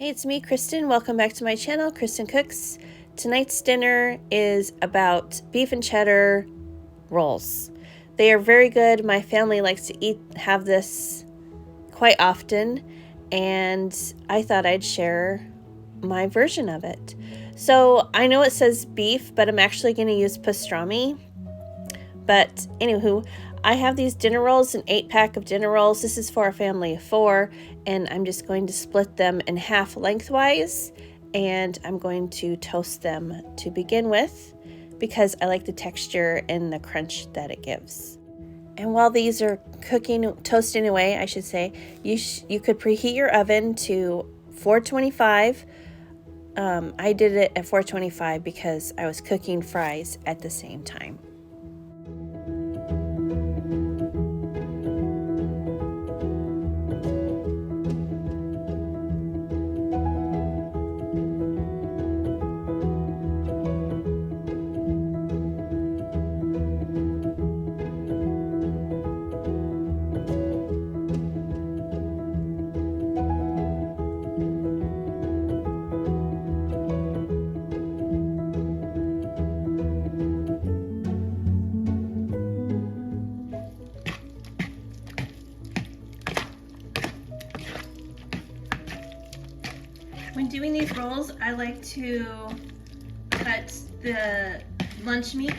Hey, it's me, Kristen. Welcome back to my channel, Kristen Cooks. Tonight's dinner is about beef and cheddar rolls. They are very good. My family likes to have this quite often, and I thought I'd share my version of it. So I know it says beef, but I'm actually going to use pastrami. But anywho, I have these dinner rolls, an 8-pack of dinner rolls. This is for a family of 4, and I'm just going to split them in half lengthwise, and I'm going to toast them to begin with because I like the texture and the crunch that it gives. And while these are toasting away, I should say, you could preheat your oven to 425. I did it at 425 because I was cooking fries at the same time. When doing these rolls, I like to cut the lunch meat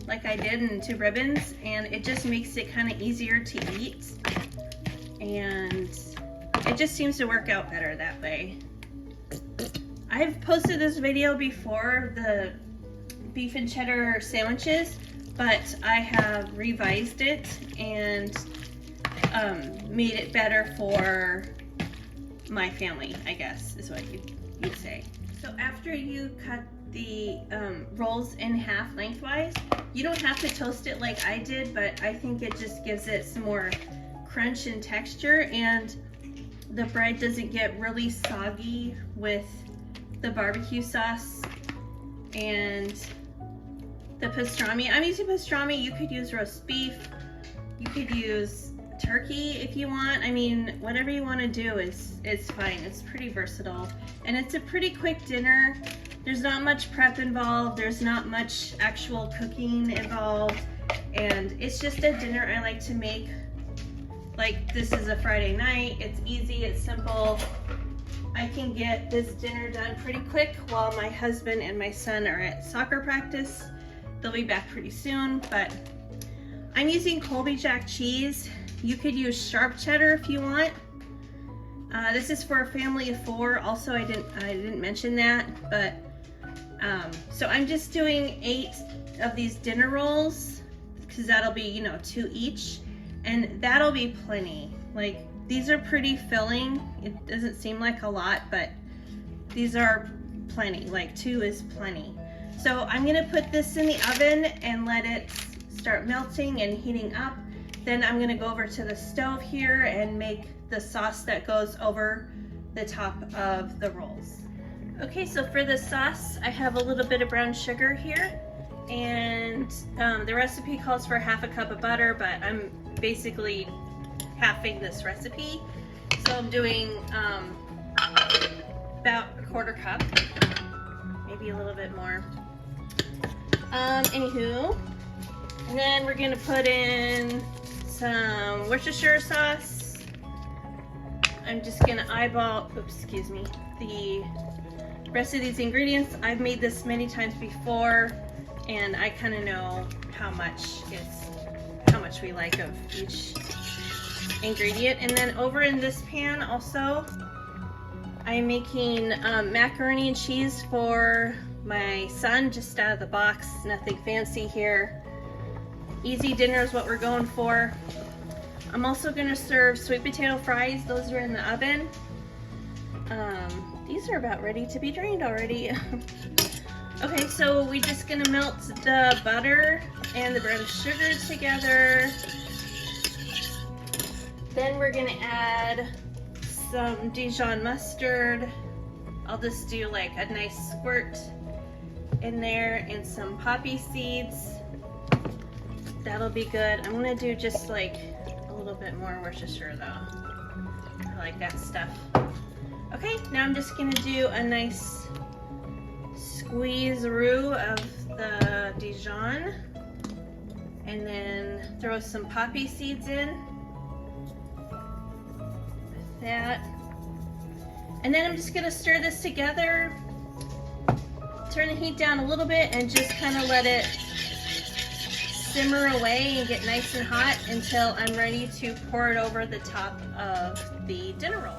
like I did into ribbons, and it just makes it kind of easier to eat, and it just seems to work out better that way. I've posted this video before, the beef and cheddar sandwiches, but I have revised it and made it better for my family, I guess is what you'd say. So after you cut the rolls in half lengthwise, you don't have to toast it like I did, but I think it just gives it some more crunch and texture, and the bread doesn't get really soggy with the barbecue sauce and the pastrami. I'm using pastrami. You could use roast beef, you could use turkey if you want. I mean, whatever you want to do is fine. It's pretty versatile, and it's a pretty quick dinner. There's not much prep involved, there's not much actual cooking involved, and it's just a dinner I like to make. Like, this is a Friday night, it's easy, it's simple. I can get this dinner done pretty quick while my husband and my son are at soccer practice. They'll be back pretty soon, but I'm using Colby Jack cheese. You could use sharp cheddar if you want. This is for a family of 4. Also, I didn't mention that, but so I'm just doing 8 of these dinner rolls because that'll be, 2 each, and that'll be plenty. Like, these are pretty filling. It doesn't seem like a lot, but these are plenty. Like, 2 is plenty. So I'm gonna put this in the oven and let it start melting and heating up. Then I'm gonna go over to the stove here and make the sauce that goes over the top of the rolls. Okay, so for the sauce, I have a little bit of brown sugar here, and the recipe calls for half a cup of butter, but I'm basically halving this recipe. So I'm doing about a 1/4 cup, maybe a little bit more. Anywho, and then we're gonna put in some Worcestershire sauce. I'm just gonna eyeball, the rest of these ingredients. I've made this many times before, and I kind of know how much we like of each ingredient. And then over in this pan also, I'm making macaroni and cheese for my son, just out of the box, nothing fancy here. Easy dinner is what we're going for. I'm also gonna serve sweet potato fries. Those are in the oven. These are about ready to be drained already. Okay, so we're just gonna melt the butter and the brown sugar together. Then we're gonna add some Dijon mustard. I'll just do like a nice squirt in there, and some poppy seeds. That'll be good. I'm gonna do just like a little bit more Worcestershire though. I like that stuff. Okay, now I'm just gonna do a nice squeeze-roo of the Dijon, and then throw some poppy seeds in with that. And then I'm just gonna stir this together, turn the heat down a little bit, and just kind of let it simmer away and get nice and hot until I'm ready to pour it over the top of the dinner roll.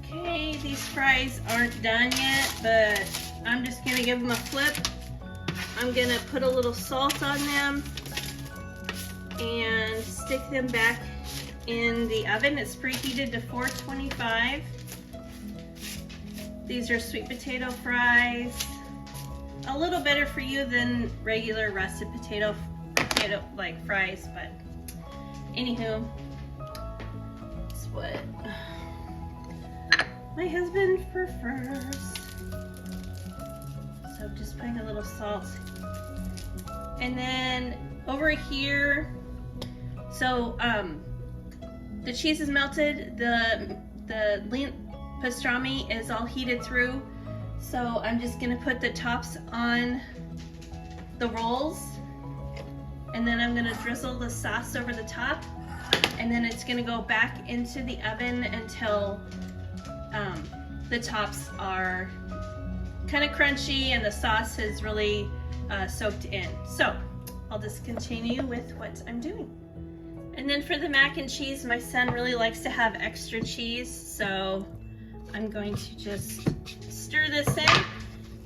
Okay, these fries aren't done yet, but I'm just gonna give them a flip. I'm gonna put a little salt on them and stick them back in the oven. It's preheated to 425. These are sweet potato fries. A little better for you than regular russet potato like fries, but anywho, it's what my husband prefers. So just putting a little salt. And then over here, so the cheese is melted, the pastrami is all heated through. So I'm just gonna put the tops on the rolls, and then I'm gonna drizzle the sauce over the top, and then it's gonna go back into the oven until the tops are kind of crunchy and the sauce is really soaked in. So I'll just continue with what I'm doing. And then for the mac and cheese, my son really likes to have extra cheese, so I'm going to just stir this in,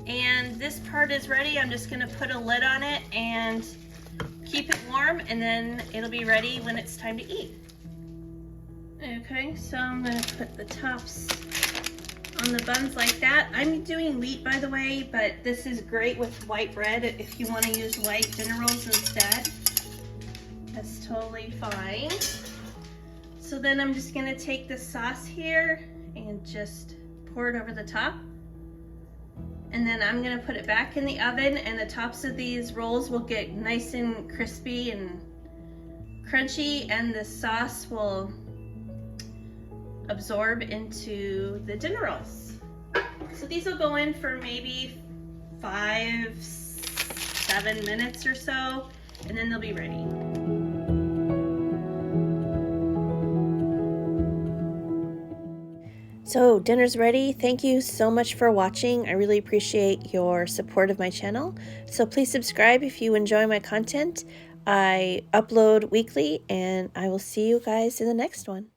and this part is ready. I'm just gonna put a lid on it and keep it warm, and then it'll be ready when it's time to eat. Okay, so I'm gonna put the tops on the buns like that. I'm doing wheat, by the way, but this is great with white bread if you want to use white dinner rolls instead. That's totally fine. So then I'm just gonna take the sauce here and just pour it over the top. And then I'm gonna put it back in the oven, and the tops of these rolls will get nice and crispy and crunchy, and the sauce will absorb into the dinner rolls. So these will go in for maybe 5-7 minutes or so, and then they'll be ready. So dinner's ready. Thank you so much for watching. I really appreciate your support of my channel. So please subscribe if you enjoy my content. I upload weekly, and I will see you guys in the next one.